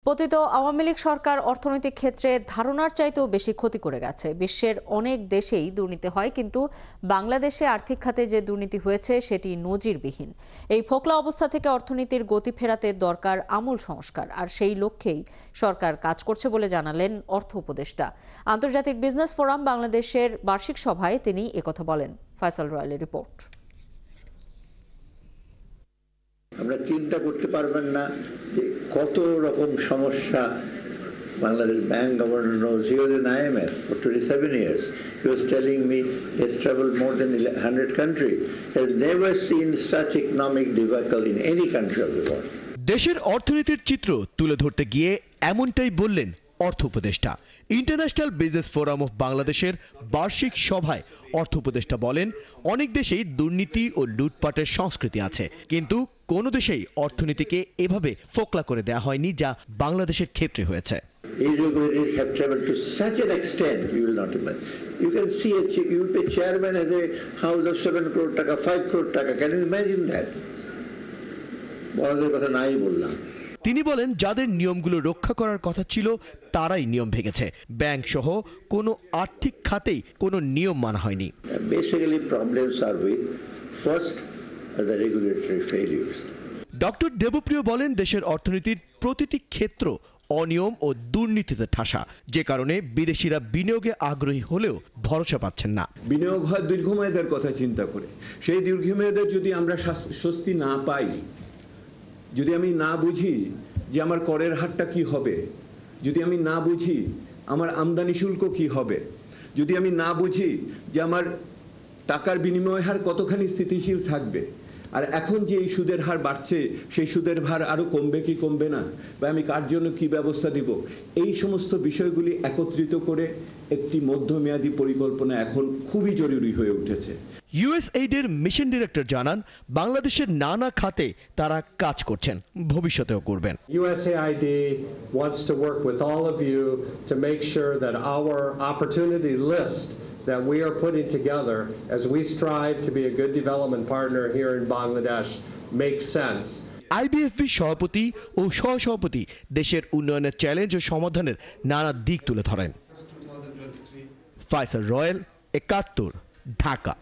পতিত আওয়ামী লীগ সরকার অর্থনৈতিক ক্ষেত্রে ধারণার চাইতেও বেশি ক্ষতি করে গেছে। বিশ্বের অনেক দেশেই দুর্নীতি হয়, কিন্তু বাংলাদেশে আর্থিক খাতে যে দুর্নীতি হয়েছে সেটি নজিরবিহীন। এই ফোকলা অবস্থা থেকে অর্থনীতির গতি ফেরাতে দরকার আমূল সংস্কার, আর সেই লক্ষ্যেই সরকার কাজ করছে বলে জানালেন অর্থ উপদেষ্টা। আন্তর্জাতিক বিজনেস ফোরাম বাংলাদেশের বার্ষিক সভায় তিনি একথা বলেন। ফয়সাল রয়েলের রিপোর্ট। আমরা চিন্তা করতে পারবেন না যে কত রকম সমস্যা Bangladesh Bank Governor knows. He was in IMF for 27 years. He was telling me he has traveled more than 100 countries. He has never seen such economic debacle in any country of the world. দেশের অর্থনীতির চিত্র তুলে ধরতে গিয়ে এমনটাই বললেন অর্থ উপদেষ্টা। ইন্টারন্যাশনাল বিজনেস ফোরাম অফ বাংলাদেশের বার্ষিক সভায় অর্থ উপদেষ্টা বলেন, অনেক দেশেই দুর্নীতি ও লুটপাটের সংস্কৃতি আছে, কিন্তু কোন দেশেই অর্থনীতিকে এভাবে ফোকলা করে দেওয়া হয়নি যা বাংলাদেশের ক্ষেত্রে হয়েছে। Irregularities have traveled to such an extent you will not imagine. You can see you pay chairman as a house of 7 crore taka, 5 crore taka. Can you imagine that? বড়দের কথা নাই বললাম। তিনি বলেন, যাদের নিয়মগুলো রক্ষা করার কথা ছিল তারাই নিয়ম ভেঙেছে। ব্যাংক সহ কোনো আর্থিক খাতেই কোনো নিয়ম মানা হয়নি। Basically problems are with first the regulatory failures. Doctor Debapriya বলেন, দেশের অর্থনীতির প্রতিটি ক্ষেত্র অনিয়ম ও দুর্নীতিতে ঠাসা, যে কারণে বিদেশিরা বিনিয়োগে আগ্রহী হলেও ভরসা পাচ্ছেন না। বিনিয়োগ হয় দীর্ঘমেয়াদের কথা চিন্তা করে। সেই দীর্ঘমেয়াদে যদি আমরা স্বস্তি না পাই, যদি আমি না বুঝি যে আমার করের হারটা কি হবে, যদি আমি না বুঝি আমার আমদানি শুল্ক কি হবে, যদি আমি না বুঝি যে আমার টাকার বিনিময় হার কতখানি স্থিতিশীল থাকবে, আর এখন যে এই সুদের হার বাড়ছে সেই সুদের হার আরো কমবে কি কমবে না, বা আমি কার জন্য কি ব্যবস্থা দিব, এই সমস্ত বিষয়গুলি একত্রিত করে একটি মধ্যমেয়াদী পরিকল্পনা এখন খুবই জরুরি হয়ে উঠেছে। ইউএসএইডের মিশন ডিরেক্টর জানান, বাংলাদেশের নানা খাতে তারা কাজ করছেন, ভবিষ্যতেও করবেন। USAID wants to work with all of you to make sure that our opportunity list that we are putting together as we strive to be a good development partner here in Bangladesh makes sense. আইবিএফবি সভাপতি ও সহসভাপতি দেশের উন্নয়নের challenge ও সমাধানের নানা দিক তুলে ধরেন। Faisal royal, ৭১, Dhaka.